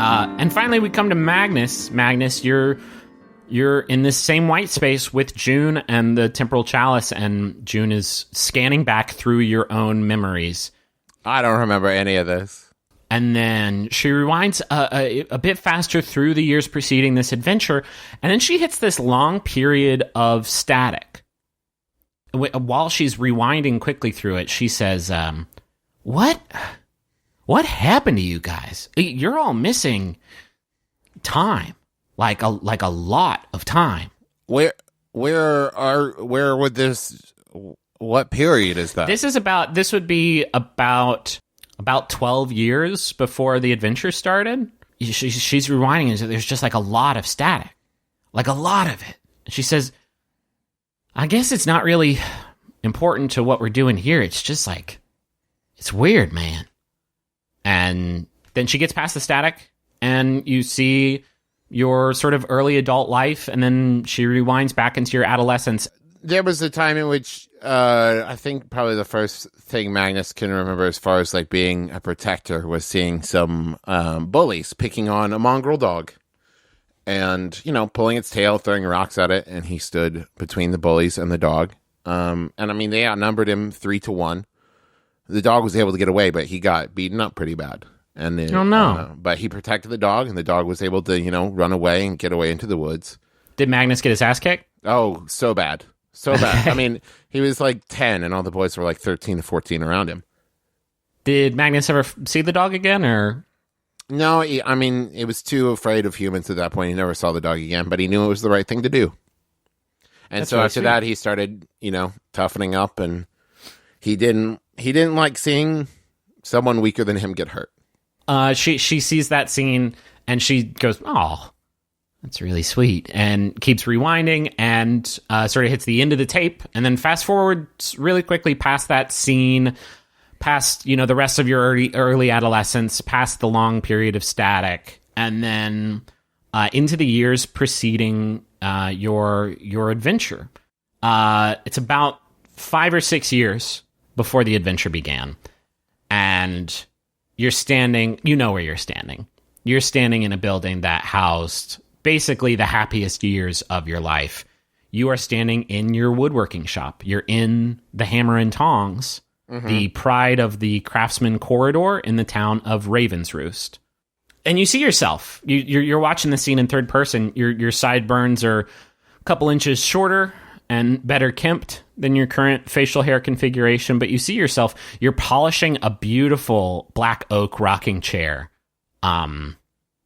And finally, we come to Magnus. Magnus, you're in this same white space with June and the temporal chalice, and June is scanning back through your own memories. I don't remember any of this. And then she rewinds a bit faster through the years preceding this adventure, and then she hits this long period of static. While she's rewinding quickly through it, she says, What happened to you guys? You're all missing time, like a lot of time. Where would this? What period is that? This would be about 12 years before the adventure started. She's rewinding, and there's just like a lot of static, like a lot of it. She says, I guess it's not really important to what we're doing here. It's just like, it's weird, man. And then she gets past the static, and you see your sort of early adult life, and then she rewinds back into your adolescence. There was a time in which I think probably the first thing Magnus can remember as far as like being a protector was seeing some bullies picking on a mongrel dog and, pulling its tail, throwing rocks at it. And he stood between the bullies and the dog. And I mean, they outnumbered him 3-1. The dog was able to get away, but he got beaten up pretty bad. And then, oh, no. But he protected the dog, and the dog was able to, run away and get away into the woods. Did Magnus get his ass kicked? Oh, so bad. So bad. I mean, he was like 10, and all the boys were like 13 to 14 around him. Did Magnus ever see the dog again, or? No, he was too afraid of humans at that point. He never saw the dog again, but he knew it was the right thing to do. And so after that, he started, toughening up, and he didn't like seeing someone weaker than him get hurt. She sees that scene, and she goes, "Oh, that's really sweet," and keeps rewinding, and sort of hits the end of the tape, and then fast forward really quickly past that scene, past the rest of your early adolescence, past the long period of static, and then into the years preceding your adventure. It's about 5 or 6 years before the adventure began, and you're standing. You know where you're standing. You're standing in a building that housed basically the happiest years of your life. You are standing in your woodworking shop. You're in the Hammer and Tongs, the pride of the craftsman corridor in the town of Roost. And you see yourself. You're watching the scene in third person. Your sideburns are a couple inches shorter and better kempt than your current facial hair configuration, but you see yourself. You're polishing a beautiful black oak rocking chair.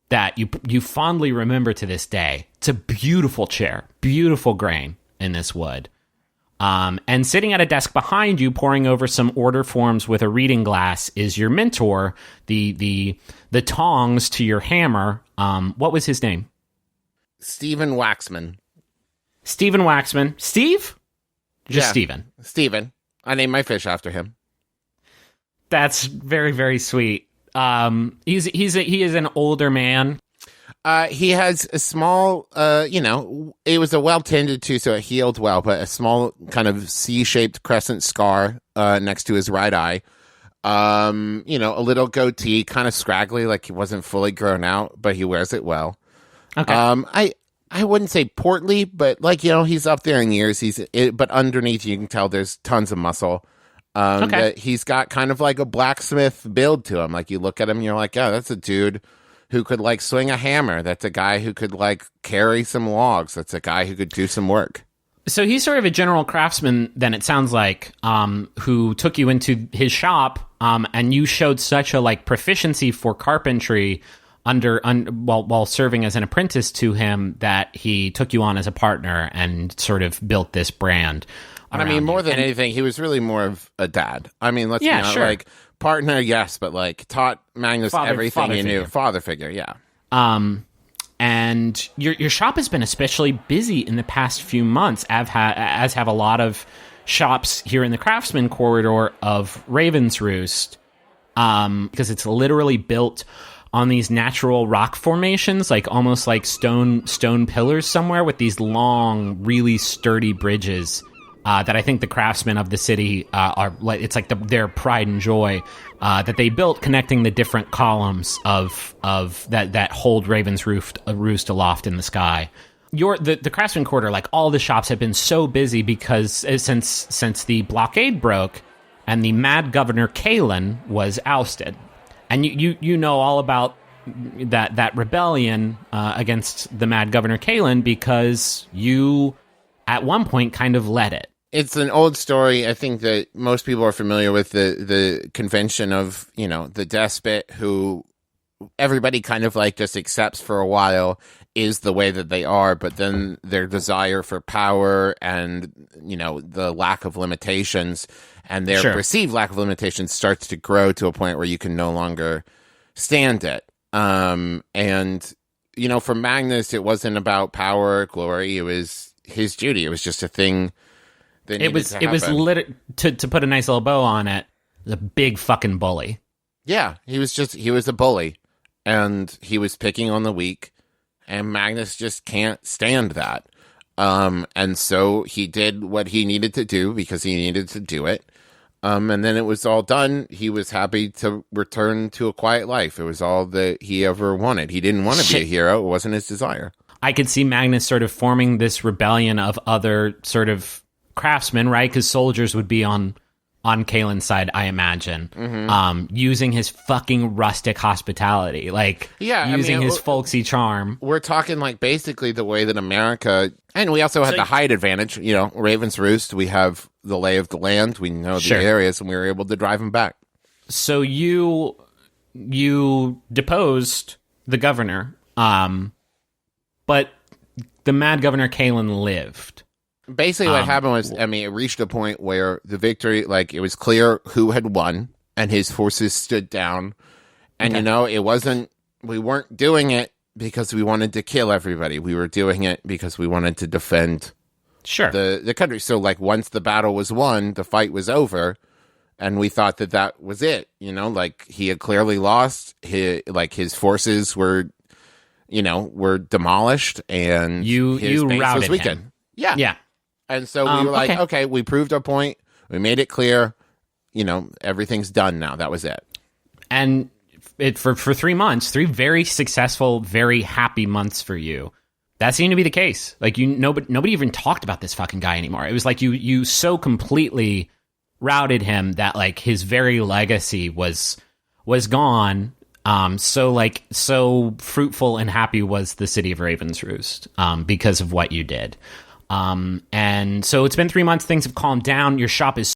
That you fondly remember to this day. It's a beautiful chair, beautiful grain in this wood. And sitting at a desk behind you, poring over some order forms with a reading glass, is your mentor, the tongs to your hammer. What was his name? Stephen Waxman. Stephen Waxman. Steve? Just Stephen. Stephen. I named my fish after him. That's very, very sweet. He is an older man. He has a small, it was a well tended to, so it healed well, but a small kind of C-shaped crescent scar next to his right eye. A little goatee, kind of scraggly, like he wasn't fully grown out, but he wears it well. Okay. I wouldn't say portly, but he's up there in years. But underneath you can tell there's tons of muscle. Okay. He's got kind of like a blacksmith build to him. Like you look at him and you're like, yeah, that's a dude who could like swing a hammer. That's a guy who could like carry some logs. That's a guy who could do some work. So he's sort of a general craftsman then, it sounds like, who took you into his shop, and you showed such a like proficiency for carpentry while serving as an apprentice to him that he took you on as a partner and sort of built this brand. I mean, more than anything, he was really more of a dad. I mean, let's be honest, sure. Like partner, yes, but like taught Magnus everything he knew. Father figure, yeah. And your shop has been especially busy in the past few months, as have a lot of shops here in the Craftsman corridor of Roost, because it's literally built on these natural rock formations, like almost like stone pillars somewhere, with these long, really sturdy bridges that I think the craftsmen of the city are like, it's like their pride and joy that they built, connecting the different columns of that hold Raven's roost aloft in the sky. The craftsman quarter, like all the shops have been so busy because since the blockade broke and the mad governor Kalen was ousted, and you know all about that rebellion against the mad governor Kalen because you at one point kind of led it. It's an old story. I think that most people are familiar with the convention of, the despot who everybody kind of like just accepts for a while is the way that they are, but then their desire for power and, the lack of limitations and their perceived lack of limitations starts to grow to a point where you can no longer stand it. And, for Magnus, it wasn't about power, glory. It was his duty. It was just a thing. It was to put a nice little bow on it, the big fucking bully. Yeah, he was a bully, and he was picking on the weak, and Magnus just can't stand that. And so he did what he needed to do because he needed to do it. And then it was all done. He was happy to return to a quiet life. It was all that he ever wanted. He didn't want to be a hero. It wasn't his desire. I could see Magnus sort of forming this rebellion of other sort of craftsmen, right? Because soldiers would be on Kalen's side, I imagine, using his fucking rustic hospitality, using his folksy charm. We're talking like basically the way that America, and we also had the height advantage. Raven's Roost, we have the lay of the land, we know the areas, and we were able to drive him back. So you deposed the governor, but the mad governor Kalen lived. Basically, what happened was, it reached a point where the victory, it was clear who had won, and his forces stood down. And, we weren't doing it because we wanted to kill everybody. We were doing it because we wanted to defend the country. So, once the battle was won, the fight was over, and we thought that was it. He had clearly lost. His forces were demolished, and his base routed was weakened. Him. Yeah. And so we were like, okay, we proved our point. We made it clear. Everything's done now. That was it. And for 3 months, 3 very successful, very happy months for you. That seemed to be the case. Nobody even talked about this fucking guy anymore. It was like you so completely routed him that his very legacy was gone. So fruitful and happy was the city of Raven's Roost because of what you did. And so it's been 3 months. Things have calmed down. Your shop is